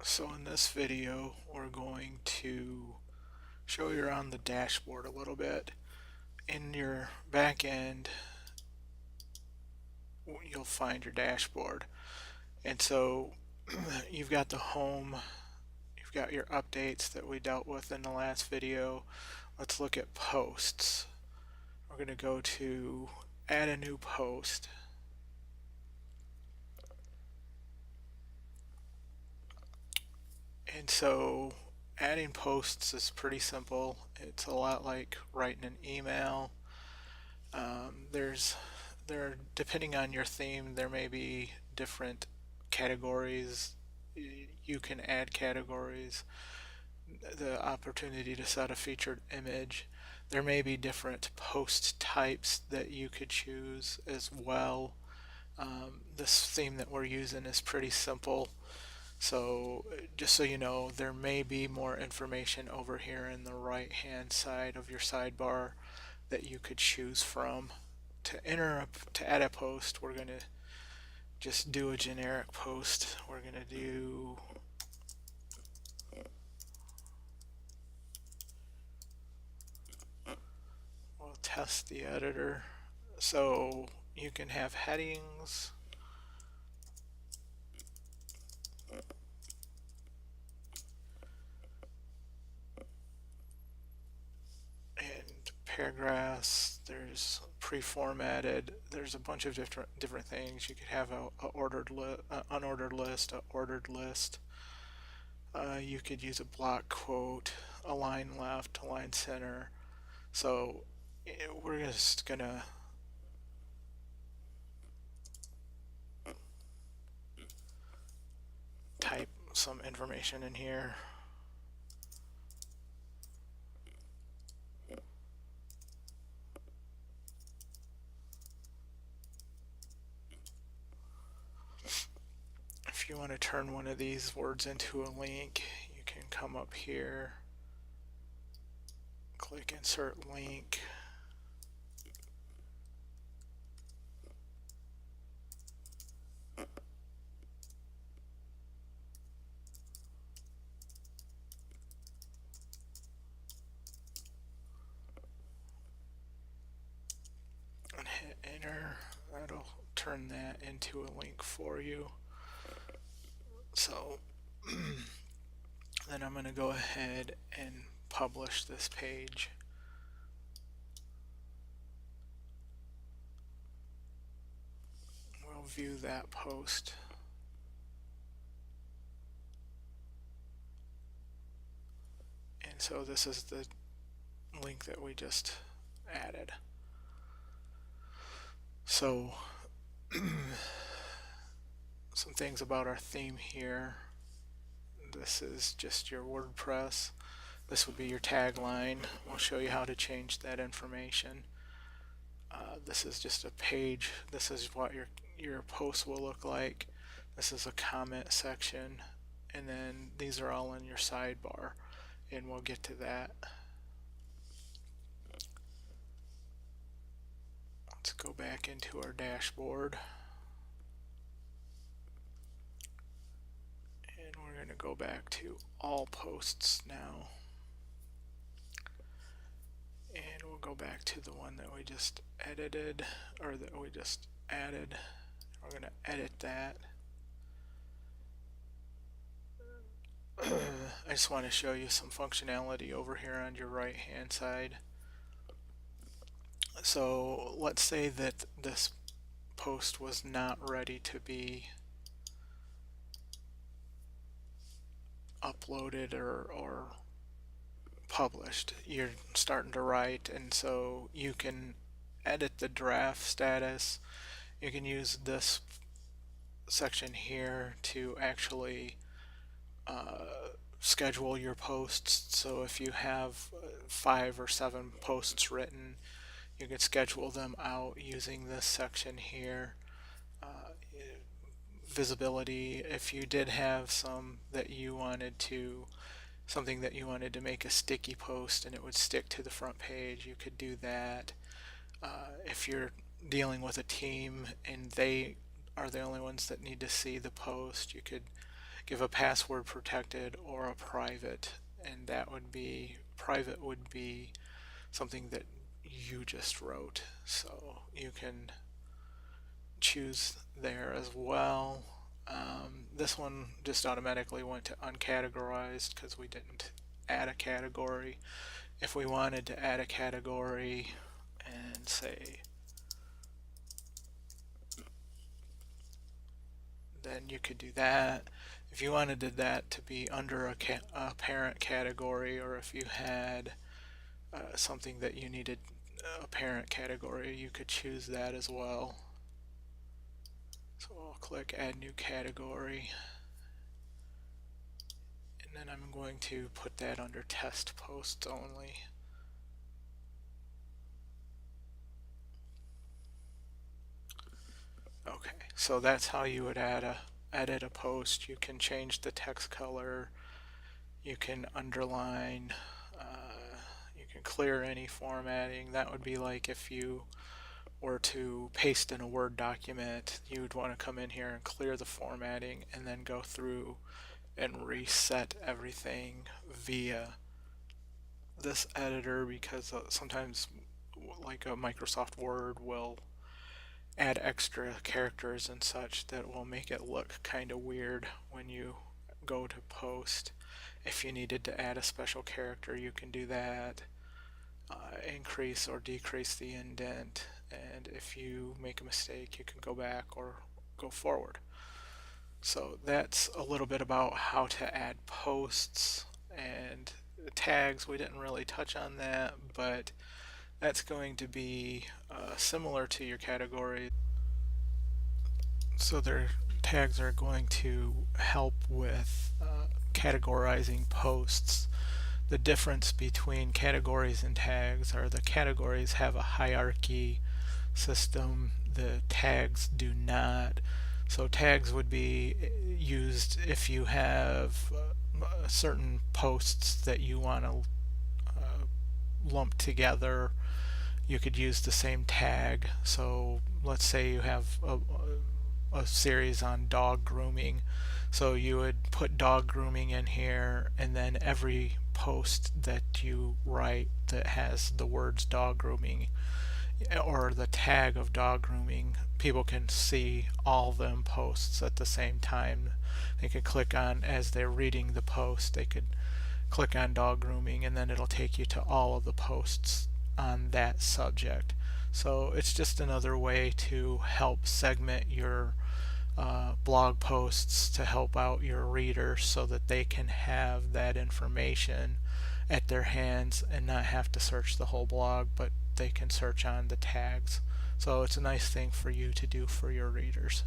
So in this video, we're going to show you around the dashboard a little bit. In your back end, you'll find your dashboard. And so you've got the home, you've got your updates that we dealt with in the last video. Let's look at posts. We're going to go to add a new post. And so adding posts is pretty simple. It's a lot like writing an email. There's depending on your theme, there may be different categories. You can add categories, the opportunity to set a featured image. There may be different post types that you could choose as well. This theme that we're using is pretty simple. So just so you know, there may be more information over here in the right hand side of your sidebar that you could choose from. To add a post, we're going to just do a generic post. We're going to do we'll test the editor. So you can have headings, and paragraphs. There's pre-formatted. There's a bunch of different things. You could have a unordered list, a ordered list. You could use a block quote, a line left, a line center. So we're just gonna type some information in here. If you want to turn one of these words into a link, you can come up here, click insert link. And hit enter. That'll turn that into a link for you. So then I'm going to go ahead and publish this page. We'll view that post. And so this is the link that we just added. So some things about our theme here. This is just your WordPress. This would be your tagline. We'll show you how to change that information. This is just a page. This is what your post will look like. This is a comment section, and then these are all in your sidebar, and we'll get to that. Let's go back into our dashboard, and we're going to go back to all posts now, and we'll go back to the one that we just edited, or that we just added. We're going to edit that. I just want to show you some functionality over here on your right hand side. So let's say that this post was not ready to be uploaded or published. You're starting to write, and so you can edit the draft status. You can use this section here to actually schedule your posts. So if you have 5 or 7 posts written, you can schedule them out using this section here. Visibility, if you did have something that you wanted to make a sticky post and it would stick to the front page, you could do that. If you're dealing with a team and they are the only ones that need to see the post, you could give a password protected or a private, and that would be private would be something that you just wrote. So you can choose there as well. This one just automatically went to uncategorized because we didn't add a category. If we wanted to add a category and say, then you could do that. If you wanted that to be under a parent category, or if you had something that you needed a parent category, you could choose that as well. So I'll click add new category, and then I'm going to put that under test posts only. Okay, so that's how you would edit a post. You can change the text color, you can underline, you can clear any formatting. That would be like if you were to paste in a Word document, you would want to come in here and clear the formatting and then go through and reset everything via this editor, because sometimes like a Microsoft Word will add extra characters and such that will make it look kind of weird when you go to post. If you needed to add a special character, you can do that. Increase or decrease the indent, and if you make a mistake, you can go back or go forward. So that's a little bit about how to add posts. And tags, we didn't really touch on that, but that's going to be similar to your categories. So their tags are going to help with categorizing posts. The difference between categories and tags are the categories have a hierarchy system, the tags do not. So tags would be used if you have certain posts that you want to lump together. You could use the same tag. So let's say you have a series on dog grooming, so you would put dog grooming in here, and then every post that you write that has the words dog grooming or the tag of dog grooming, people can see all them posts at the same time. They could click on, as they're reading the post, they could click on dog grooming, and then it'll take you to all of the posts on that subject. So it's just another way to help segment your blog posts to help out your readers so that they can have that information at their hands and not have to search the whole blog, but they can search on the tags. So it's a nice thing for you to do for your readers.